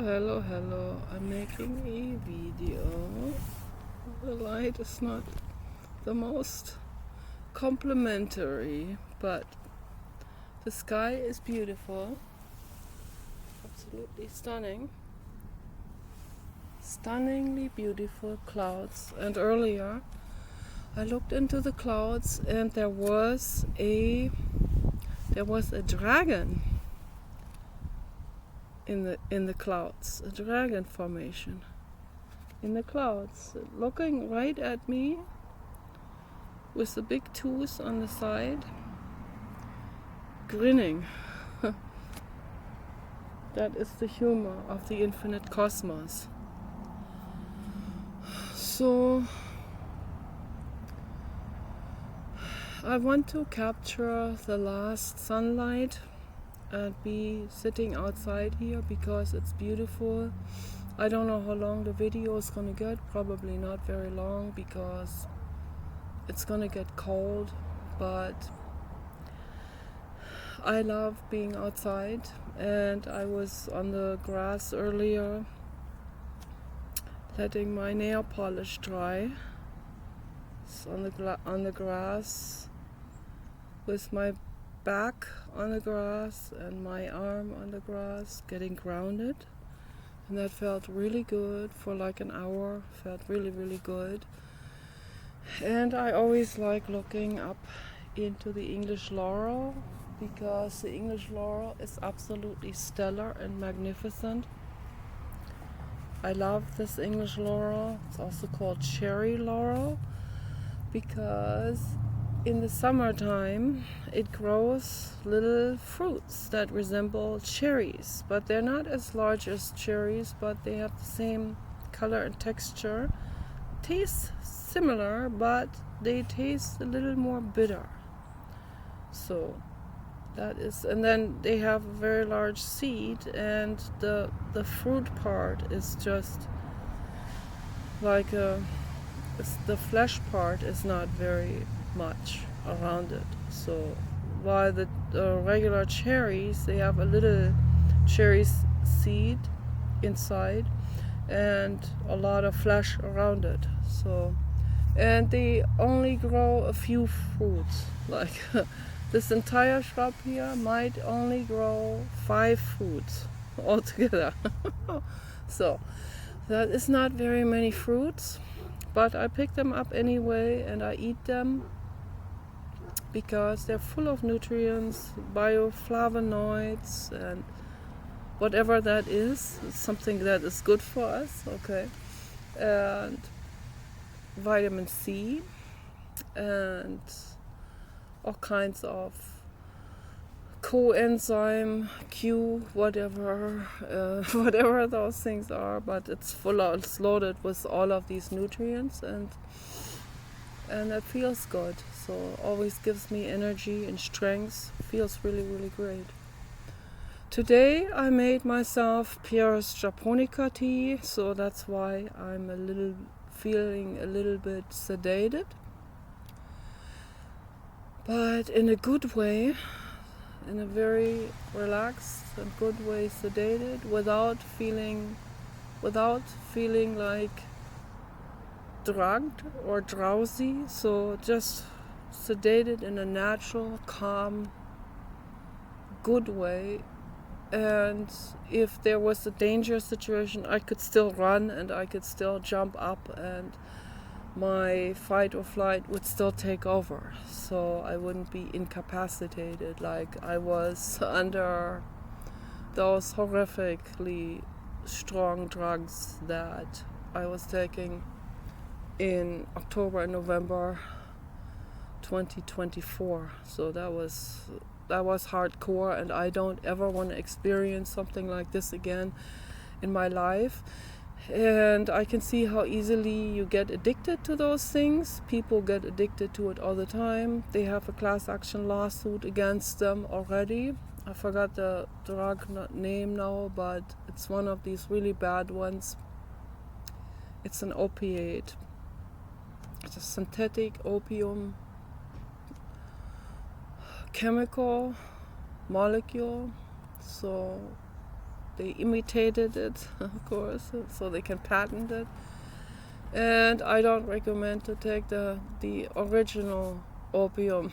Hello. I'm making a video. The light is not the most complimentary, but the sky is beautiful. Absolutely stunning. Stunningly beautiful clouds. And earlier I looked into the clouds and there was a dragon in the clouds, a dragon formation in the clouds, looking right at me with the big tooth on the side, grinning. That is the humor of the infinite cosmos. So I want to capture the last sunlight and be sitting outside here because it's beautiful. I don't know how long the video is gonna get, probably not very long because it's gonna get cold, but I love being outside. And I was on the grass earlier letting my nail polish dry. It's on the grass with my back on the grass and my arm on the grass, getting grounded, and that felt really good for like an hour. Felt really good. And I always like looking up into the English laurel because the English laurel is absolutely stellar and magnificent. I love this English laurel. It's also called cherry laurel because in the summertime it grows little fruits that resemble cherries, but they're not as large as cherries, but they have the same color and texture. Taste similar, but they taste a little more bitter. So that is, and then they have a very large seed, and the fruit part is just like the flesh part is not very much around it. So while the regular cherries, they have a little cherry seed inside and a lot of flesh around it. So, and they only grow a few fruits. Like this entire shrub here might only grow 5 fruits altogether. So that is not very many fruits, but I pick them up anyway and I eat them because they're full of nutrients, bioflavonoids, and whatever that is, something that is good for us, okay, and vitamin C, and all kinds of coenzyme Q, whatever those things are, but it's loaded with all of these nutrients, and it feels good. So always gives me energy and strength. Feels really great. Today I made myself Pieris japonica tea, so that's why I'm feeling a little bit sedated, but in a good way, in a very relaxed and good way, sedated, without feeling like drugged or drowsy. So just sedated in a natural, calm, good way. And if there was a dangerous situation, I could still run and I could still jump up and my fight or flight would still take over. So I wouldn't be incapacitated like I was under those horrifically strong drugs that I was taking in October and November 2024. So that was hardcore, and I don't ever want to experience something like this again in my life. And I can see how easily you get addicted to those things. People get addicted to it all the time. They have a class action lawsuit against them already. I forgot the drug name now, but it's one of these really bad ones. It's an opiate. It's a synthetic opium chemical molecule. So They imitated it, of course, so they can patent it. And I don't recommend to take the original opium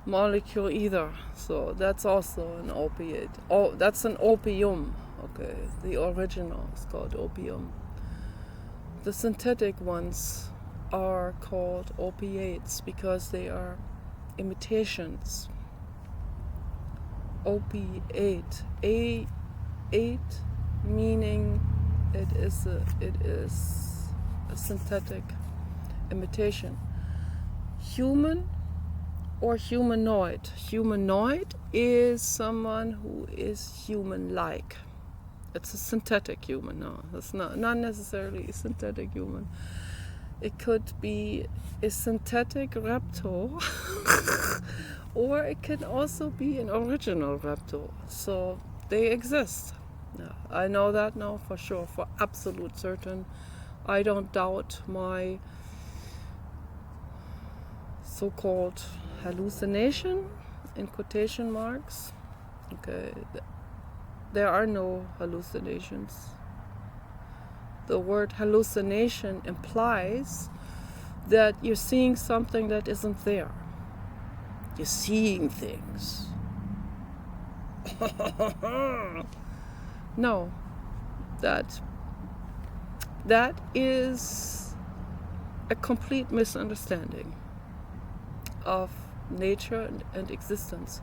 molecule either. So that's also an opiate. Oh, that's an opium. Okay, the original is called opium. The synthetic ones are called opiates because they are imitations. Opiate, A8, meaning it is a synthetic imitation. Human or humanoid. Humanoid is someone who is human-like. It's a synthetic human. No, it's not necessarily a synthetic human. It could be a synthetic Repto, or it can also be an original Repto. So they exist. Yeah, I know that now for sure, for absolute certain. I don't doubt my so-called hallucination, in quotation marks. Okay, there are no hallucinations. The word hallucination implies that you're seeing something that isn't there. You're seeing things. No, that is a complete misunderstanding of nature and existence.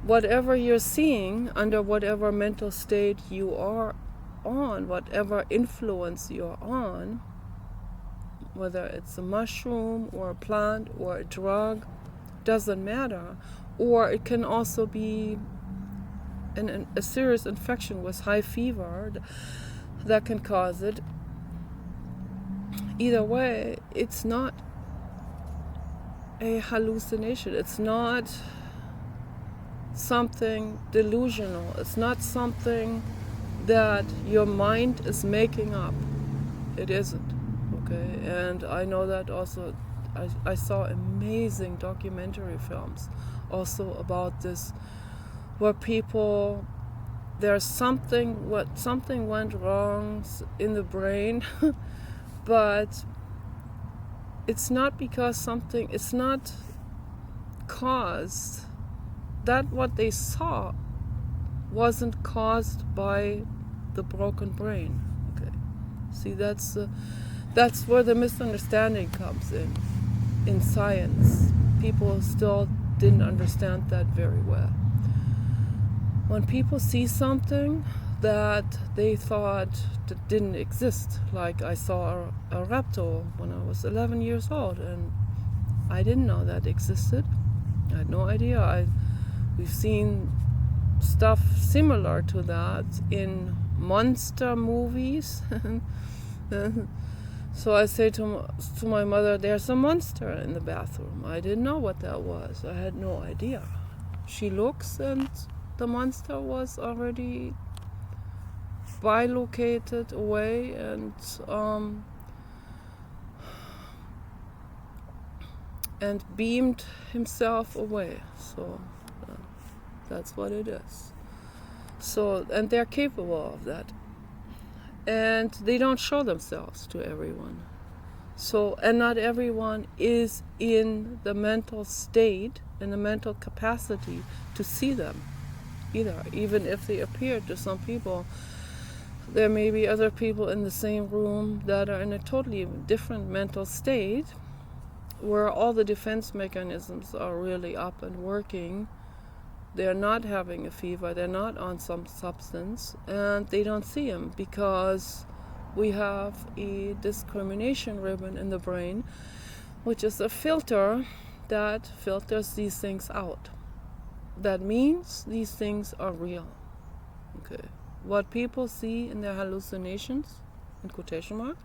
Whatever you're seeing, under whatever mental state you are on, whatever influence you're on, whether it's a mushroom or a plant or a drug, doesn't matter. Or it can also be a serious infection with high fever that can cause it. Either way, it's not a hallucination. It's not something delusional. It's not something that your mind is making up. It isn't. Okay, and I know that also. I saw amazing documentary films also about this, where people, something went wrong in the brain, but it's not because it's not caused, that what they saw wasn't caused by the broken brain. Okay, see, that's where the misunderstanding comes in science. People still didn't understand that very well. When people see something that they thought that didn't exist, like I saw a Repto when I was 11 years old, and I didn't know that existed. I had no idea. We've seen stuff similar to that in monster movies. So I say to my mother, there's a monster in the bathroom. I didn't know what that was. I had no idea. She looks, and the monster was already bilocated away and beamed himself away. So that's what it is. So, and they're capable of that. And they don't show themselves to everyone. So, and not everyone is in the mental state, in the mental capacity to see them either. Even if they appear to some people, there may be other people in the same room that are in a totally different mental state, where all the defense mechanisms are really up and working. They're not having a fever, they're not on some substance, and they don't see him because we have a discrimination ribbon in the brain, which is a filter that filters these things out. That means these things are real. Okay. What people see in their hallucinations, in quotation marks,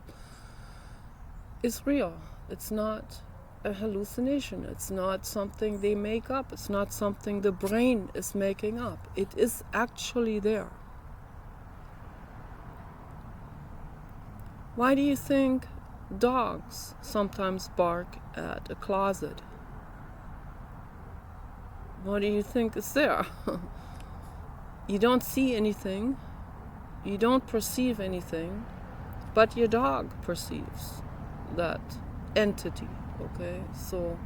is real. It's not a hallucination. It's not something they make up. It's not something the brain is making up. It is actually there. Why do you think dogs sometimes bark at a closet? What do you think is there? You don't see anything, you don't perceive anything, but your dog perceives that entity, okay? So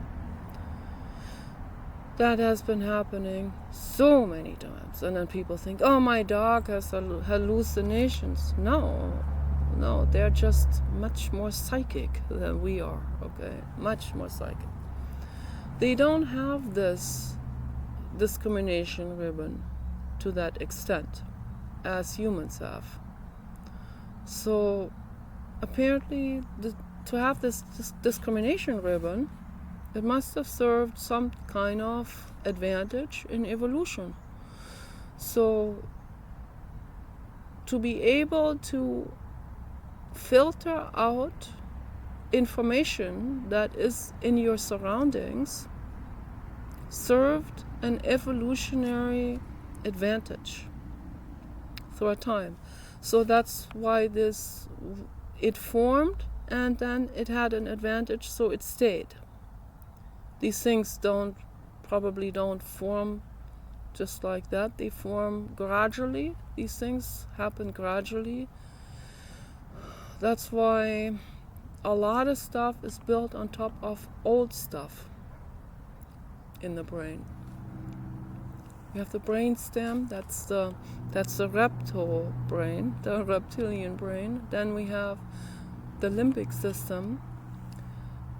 that has been happening so many times. And then people think, oh, my dog has hallucinations. No, they're just much more psychic than we are, okay? Much more psychic. They don't have this discrimination ribbon to that extent as humans have. So apparently to have this discrimination ribbon, it must have served some kind of advantage in evolution. So to be able to filter out information that is in your surroundings served an evolutionary advantage through time. So that's why it formed, and then it had an advantage, so it stayed. These things probably don't form just like that. They form gradually. These things happen gradually. That's why a lot of stuff is built on top of old stuff in the brain. You have the brain stem, that's the reptile brain, the reptilian brain. Then we have the limbic system,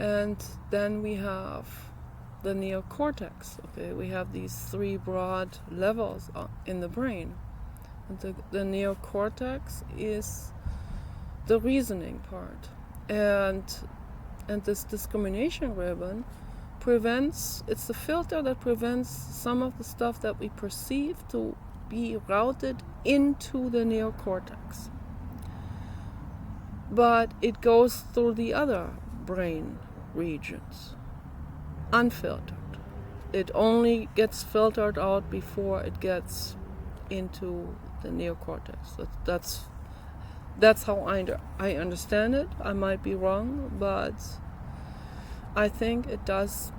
and then we have the neocortex. Okay, we have these three broad levels in the brain. And the neocortex is the reasoning part, and this discrimination ribbon it's the filter that prevents some of the stuff that we perceive to be routed into the neocortex. But it goes through the other brain regions, unfiltered. It only gets filtered out before it gets into the neocortex. That's how I understand it. I might be wrong, but I think it does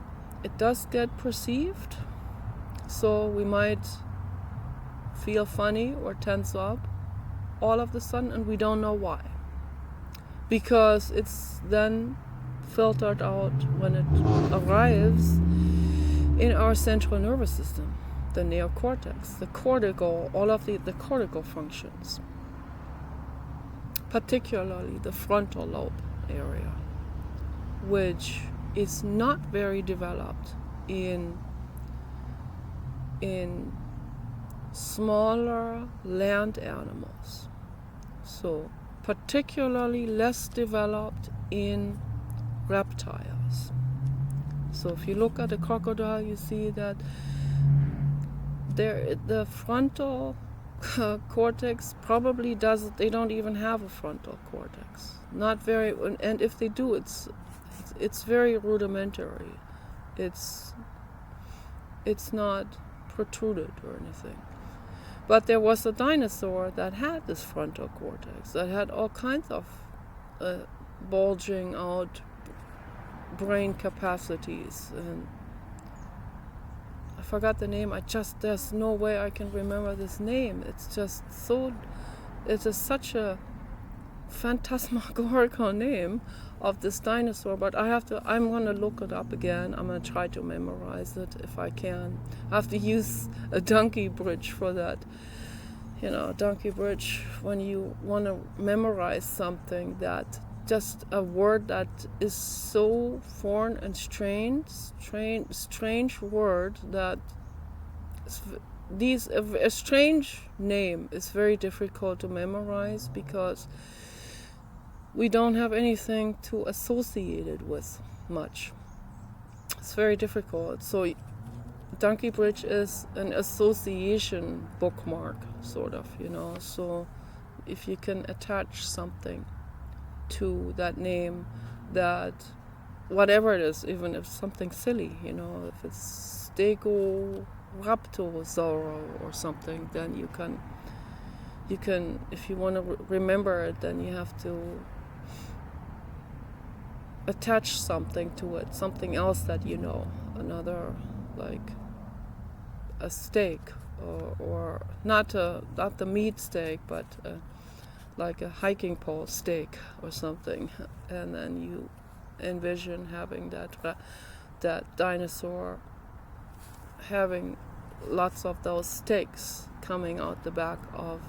get perceived. So we might feel funny or tense up all of a sudden, and we don't know why. Because it's then filtered out when it arrives in our central nervous system, the neocortex, the cortical, all of the cortical functions, particularly the frontal lobe area, which is not very developed in smaller land animals. So particularly less developed in reptiles. So if you look at a crocodile, you see that the frontal cortex probably they don't even have a frontal cortex. Not very, and if they do, it's very rudimentary. It's not protruded or anything. But there was a dinosaur that had this frontal cortex, that had all kinds of bulging out brain capacities. And I forgot the name. There's no way I can remember this name. It's just such a phantasmagorical name of this dinosaur, but I'm going to look it up again. I'm going to try to memorize it if I can. I have to use a donkey bridge for that. Donkey bridge, when you want to memorize something, that just a word that is so foreign and strange word, that a strange name is very difficult to memorize because we don't have anything to associate it with much. It's very difficult. So Donkey Bridge is an association bookmark, sort of, So if you can attach something to that name, that whatever it is, even if it's something silly, if it's Stegoraptosaurus or something, then you can, if you want to remember it, then you have to attach something to it, something else that another, like a steak or not the meat steak, but like a hiking pole steak or something, and then you envision having that dinosaur having lots of those steaks coming out the back of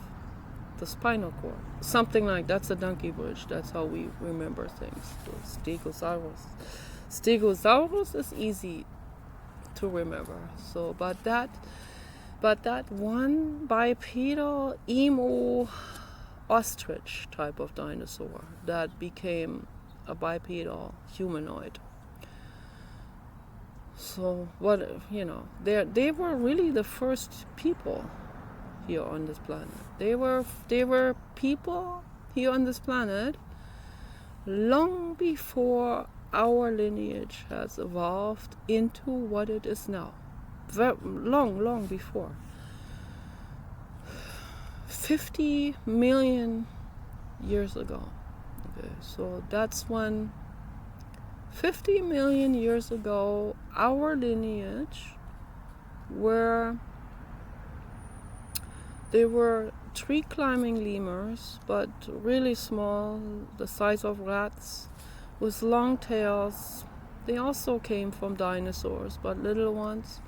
the spinal cord. Something like that's a donkey bridge. That's how we remember things. The Stegosaurus is easy to remember. So, but that one bipedal emu ostrich type of dinosaur that became a bipedal humanoid. So they were really the first people here on this planet. They were people here on this planet long before our lineage has evolved into what it is now. Long before. 50 million years ago. Okay, so that's when 50 million years ago our lineage they were tree climbing lemurs, but really small, the size of rats, with long tails. They also came from dinosaurs, but little ones.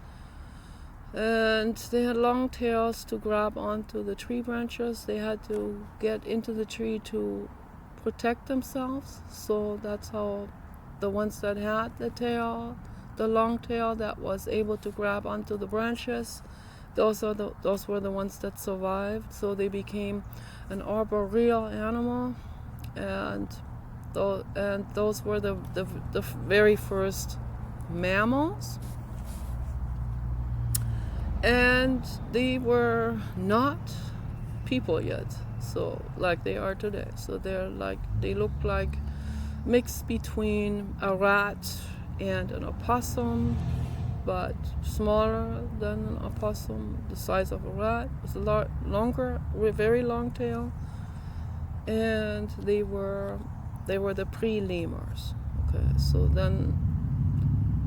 And they had long tails to grab onto the tree branches. They had to get into the tree to protect themselves. So that's how the ones that had the long tail that was able to grab onto the branches, those were the ones that survived. So they became an arboreal animal, and those were the very first mammals. And they were not people yet, so like they are today. So they look like mixed between a rat and an opossum, but smaller than an opossum, the size of a rat, with a longer, very long tail. And they were the pre-lemurs. Okay, so then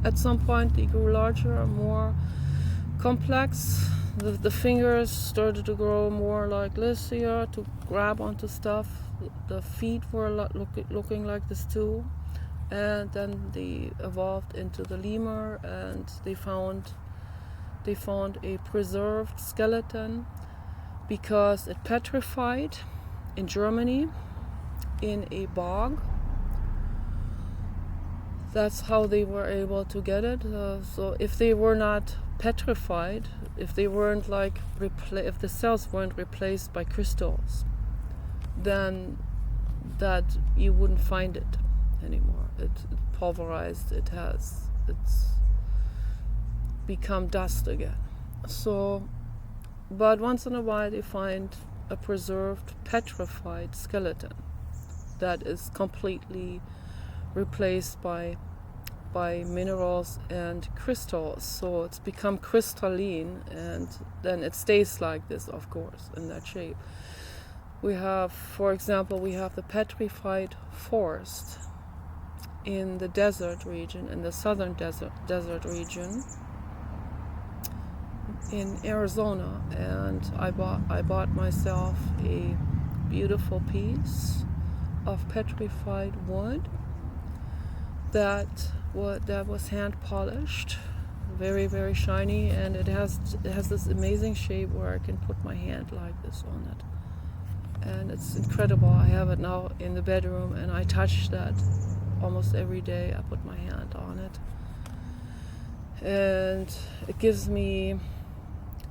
at some point they grew larger, more complex. The fingers started to grow more like this here to grab onto stuff. The feet were looking like this too. And then they evolved into the lemur, and they found a preserved skeleton because it petrified in Germany in a bog. That's how they were able to get it. So if they were not petrified, if they weren't if the cells weren't replaced by crystals, then that you wouldn't find it anymore. It's pulverized. It's become dust again. So, but once in a while they find a preserved, petrified skeleton that is completely replaced by minerals and crystals. So it's become crystalline, and then it stays like this, of course, in that shape. We have, for example, the petrified forest in the desert region, in the southern desert region in Arizona, and I bought myself a beautiful piece of petrified wood that was hand polished, very, very shiny, and it has this amazing shape where I can put my hand like this on it, and it's incredible. I have it now in the bedroom, and I touch that almost every day. I put my hand on it, and it gives me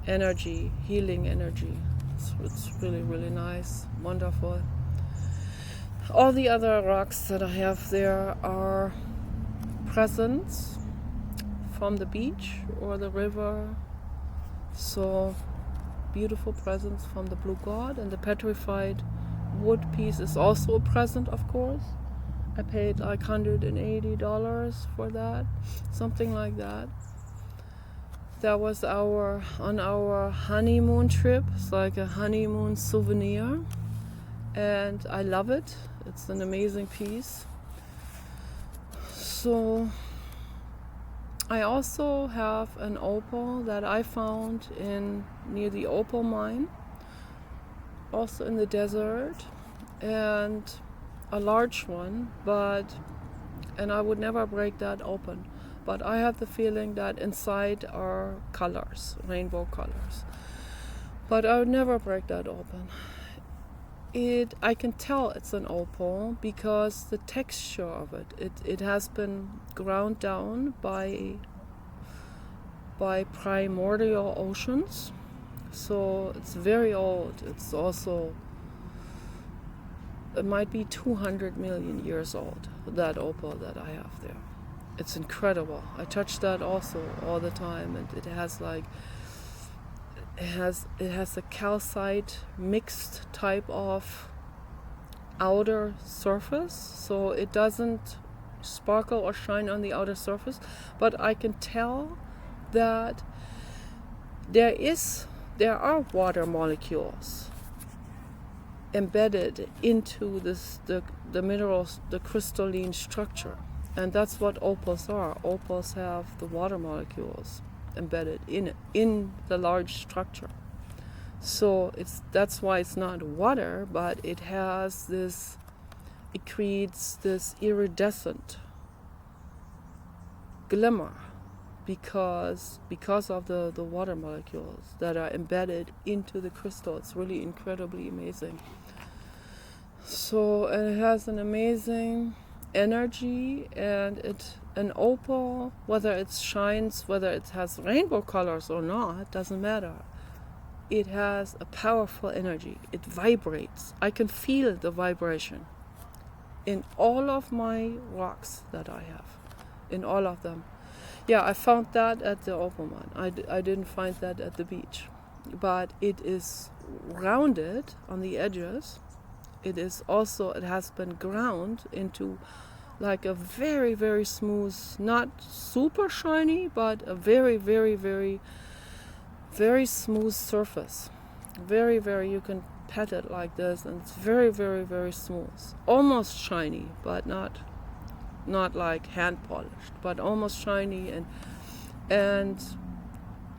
energy, healing energy. It's really, really nice, wonderful. All the other rocks that I have there are presents from the beach or the river. So beautiful presents from the blue god, and the petrified wood piece is also a present, of course. I paid like $180 for that, something like that. That was on our honeymoon trip. It's like a honeymoon souvenir, and I love it. It's an amazing piece. So I also have an opal that I found near the opal mine, also in the desert, and a large one, and I would never break that open. But I have the feeling that inside are colors, rainbow colors. But I would never break that open. I can tell it's an opal because the texture of it has been ground down by primordial oceans. So it's very old. It's also, it might be 200 million years old, that opal that I have there. It's incredible. I touch that also all the time, and it has a calcite mixed type of outer surface, so it doesn't sparkle or shine on the outer surface, but I can tell that there are water molecules embedded into the minerals, the crystalline structure. And that's what opals are. Opals have the water molecules embedded in the large structure. So that's why it's not water, but it creates this iridescent glimmer because of the water molecules that are embedded into the crystal. It's really incredibly amazing. So it has an amazing energy, and an opal, whether it shines, whether it has rainbow colors or not, doesn't matter. It has a powerful energy. It vibrates. I can feel the vibration in all of my rocks that I have, in all of them. Yeah, I found that at the opal mine. I didn't find that at the beach, but it is rounded on the edges. It has been ground into like a very, very smooth, not super shiny, but a very, very, very, very smooth surface. Very, very, you can pet it like this, and it's very, very, very smooth. Almost shiny, but not like hand polished, but almost shiny, and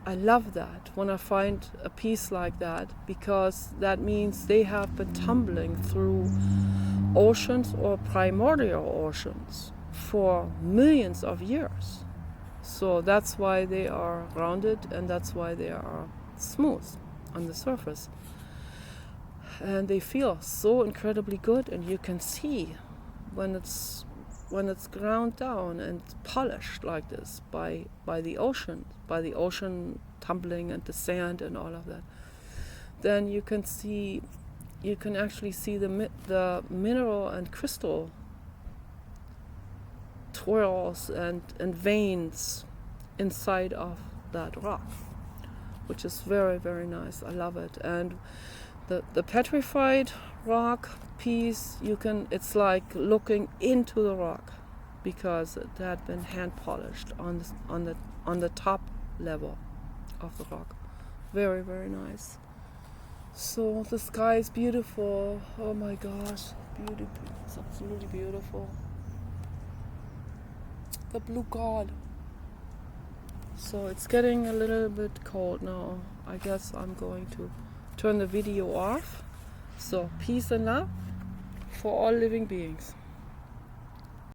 I love that when I find a piece like that, because that means they have been tumbling through oceans or primordial oceans for millions of years. So that's why they are rounded, and that's why they are smooth on the surface. And they feel so incredibly good, and you can see when it's ground down and polished like this by the ocean tumbling and the sand and all of that, then you can actually see the mineral and crystal twirls and veins inside of that rock, which is very, very nice. I love it. And the petrified rock piece, it's like looking into the rock, because it had been hand polished on the top level of the rock. Very, very nice. So the sky is beautiful. Oh my gosh, beautiful. It's absolutely beautiful. The blue god. So it's getting a little bit cold now. I guess I'm going to turn the video off. So peace and love for all living beings.